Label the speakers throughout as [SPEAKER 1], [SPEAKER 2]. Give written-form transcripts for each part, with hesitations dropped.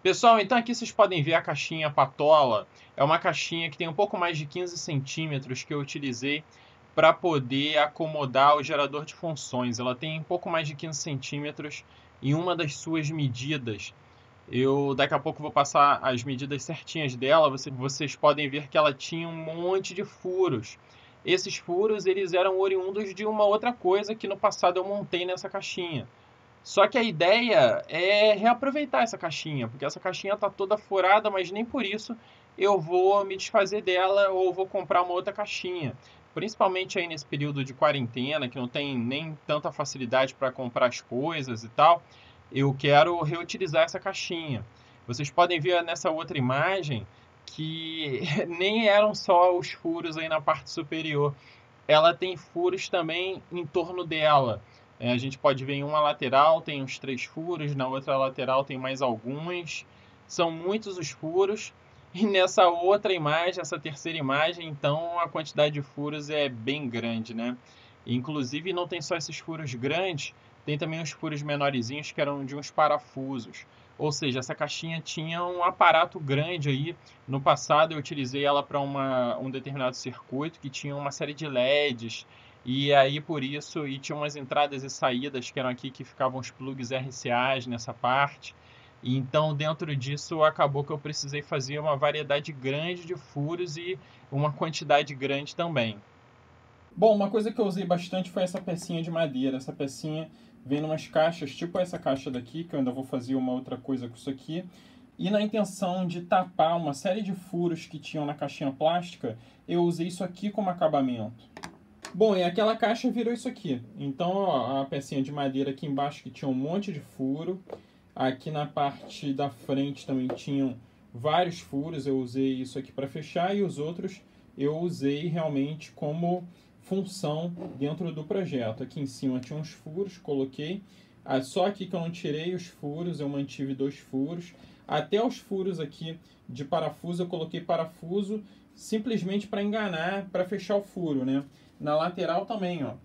[SPEAKER 1] Pessoal, então aqui vocês podem ver a caixinha Patola. É uma caixinha que tem um pouco mais de 15 centímetros que eu utilizei para poder acomodar o gerador de funções. Ela tem um pouco mais de 15 centímetros em uma das suas medidas. Eu daqui a pouco vou passar as medidas certinhas dela. Vocês podem ver que ela tinha um monte de furos. Esses furos eles eram oriundos de uma outra coisa que no passado eu montei nessa caixinha. Só que a ideia é reaproveitar essa caixinha, porque essa caixinha está toda furada, mas nem por isso eu vou me desfazer dela ou vou comprar uma outra caixinha. Principalmente aí nesse período de quarentena, que não tem nem tanta facilidade para comprar as coisas e tal, eu quero reutilizar essa caixinha. Vocês podem ver nessa outra imagem que nem eram só os furos aí na parte superior, ela tem furos também em torno dela. A gente pode ver em uma lateral tem uns 3 furos, na outra lateral tem mais alguns. São muitos os furos. E nessa outra imagem, essa terceira imagem, então a quantidade de furos é bem grande, né? Inclusive não tem só esses furos grandes, tem também os furos menorzinhos que eram de uns parafusos. Ou seja, essa caixinha tinha um aparato grande aí. No passado eu utilizei ela para um determinado circuito que tinha uma série de LEDs. E aí por isso, e tinha umas entradas e saídas que eram aqui que ficavam os plugs RCAs nessa parte. E então dentro disso acabou que eu precisei fazer uma variedade grande de furos e uma quantidade grande também.
[SPEAKER 2] Bom, uma coisa que eu usei bastante foi essa pecinha de madeira. Essa pecinha vem em umas caixas, tipo essa caixa daqui, que eu ainda vou fazer uma outra coisa com isso aqui. E na intenção de tapar uma série de furos que tinham na caixinha plástica, eu usei isso aqui como acabamento. Bom, e aquela caixa virou isso aqui. Então, ó, a pecinha de madeira aqui embaixo que tinha um monte de furo. Aqui na parte da frente também tinham vários furos. Eu usei isso aqui para fechar e os outros eu usei realmente como função dentro do projeto. Aqui em cima tinha uns furos, coloquei. Só aqui que eu não tirei os furos, eu mantive 2 furos. Até os furos aqui de parafuso eu coloquei parafuso simplesmente para enganar, para fechar o furo, né? Na lateral também, ó.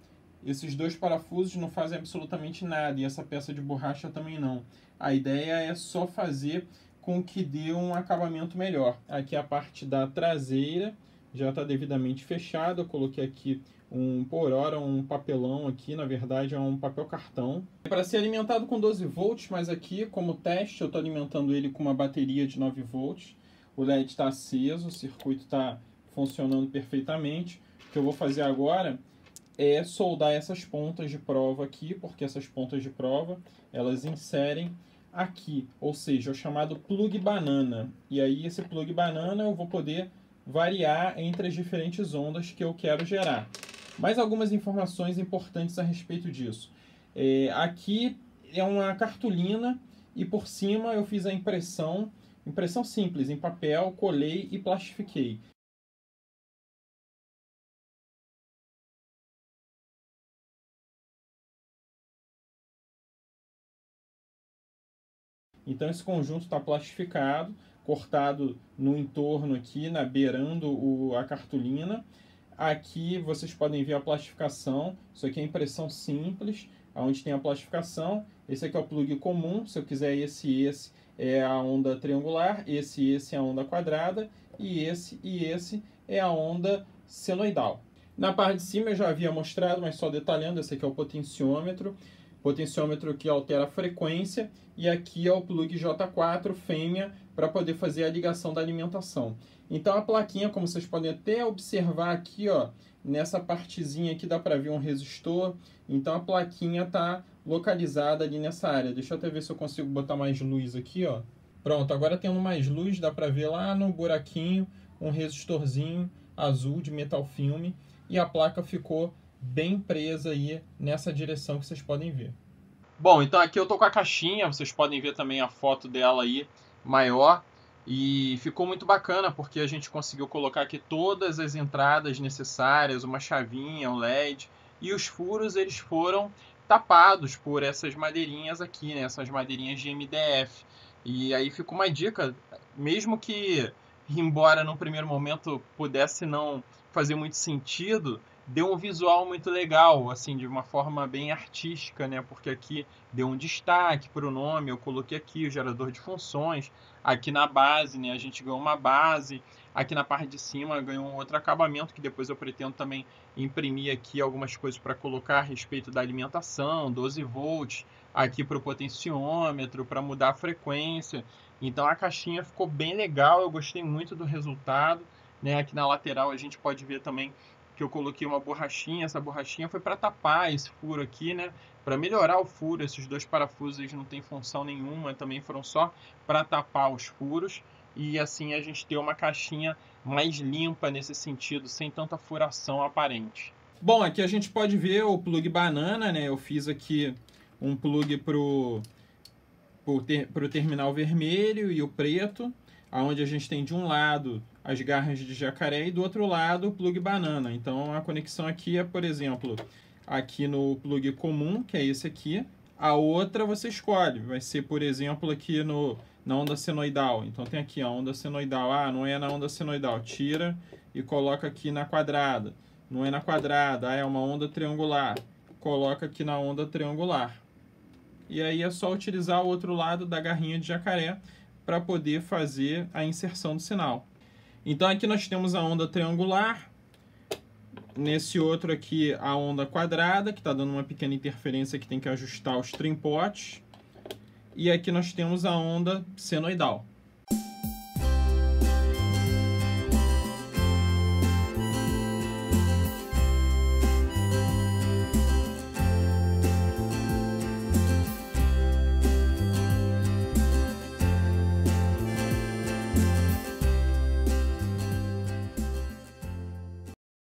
[SPEAKER 2] Esses 2 parafusos não fazem absolutamente nada e essa peça de borracha também não. A ideia é só fazer com que dê um acabamento melhor. Aqui a parte da traseira já está devidamente fechada. Eu coloquei aqui por hora um papelão aqui, na verdade é um papel cartão. É para ser alimentado com 12 volts, mas aqui como teste eu estou alimentando ele com uma bateria de 9 volts. O LED está aceso, o circuito está funcionando perfeitamente. O que eu vou fazer agora é soldar essas pontas de prova aqui, porque essas pontas de prova elas inserem aqui, ou seja, o chamado plug banana. E aí esse plug banana eu vou poder variar entre as diferentes ondas que eu quero gerar. Mais algumas informações importantes a respeito disso. Aqui é uma cartolina e por cima eu fiz a impressão simples, em papel, colei e plastifiquei. Então esse conjunto está plastificado, cortado no entorno aqui, beirando a cartolina. Aqui vocês podem ver a plastificação. Isso aqui é impressão simples, onde tem a plastificação. Esse aqui é o plug comum. Se eu quiser esse é a onda triangular. Esse é a onda quadrada. E esse é a onda senoidal. Na parte de cima eu já havia mostrado, mas só detalhando, esse aqui é o potenciômetro. Potenciômetro que altera a frequência. E aqui é o plug J4 fêmea para poder fazer a ligação da alimentação. Então a plaquinha, como vocês podem até observar aqui, ó, nessa partezinha aqui dá para ver um resistor. Então a plaquinha está localizada ali nessa área. Deixa eu até ver se eu consigo botar mais luz aqui, ó. Pronto, agora tendo mais luz, dá para ver lá no buraquinho um resistorzinho azul de metal filme. E a placa ficou bem presa aí nessa direção que vocês podem ver.
[SPEAKER 1] Bom, então aqui eu tô com a caixinha, vocês podem ver também a foto dela aí maior. E ficou muito bacana porque a gente conseguiu colocar aqui todas as entradas necessárias, uma chavinha, um LED. E os furos eles foram tapados por essas madeirinhas aqui, né? Essas madeirinhas de MDF. E aí fica uma dica, mesmo que, embora no primeiro momento pudesse não fazer muito sentido, deu um visual muito legal, assim, de uma forma bem artística, né? Porque aqui deu um destaque para o nome, eu coloquei aqui o gerador de funções, aqui na base, né, a gente ganhou uma base, aqui na parte de cima ganhou um outro acabamento, que depois eu pretendo também imprimir aqui algumas coisas para colocar a respeito da alimentação, 12 volts, aqui para o potenciômetro, para mudar a frequência. Então a caixinha ficou bem legal, eu gostei muito do resultado, né? Aqui na lateral a gente pode ver também que eu coloquei uma borrachinha, essa borrachinha foi para tapar esse furo aqui, né? Para melhorar o furo, esses dois parafusos eles não têm função nenhuma, também foram só para tapar os furos e assim a gente ter uma caixinha mais limpa nesse sentido, sem tanta furação aparente.
[SPEAKER 2] Bom, aqui a gente pode ver o plug banana, né? Eu fiz aqui um plug pro terminal vermelho e o preto, onde a gente tem de um lado as garras de jacaré e do outro lado o plug banana. Então a conexão aqui é, por exemplo, aqui no plug comum, que é esse aqui. A outra você escolhe, vai ser, por exemplo, aqui na onda senoidal. Então tem aqui a onda senoidal. Ah, não é na onda senoidal, tira e coloca aqui na quadrada. Não é na quadrada, é uma onda triangular. Coloca aqui na onda triangular. E aí é só utilizar o outro lado da garrinha de jacaré para poder fazer a inserção do sinal. Então aqui nós temos a onda triangular, nesse outro aqui a onda quadrada, que está dando uma pequena interferência que tem que ajustar os trim pots. E aqui nós temos a onda senoidal.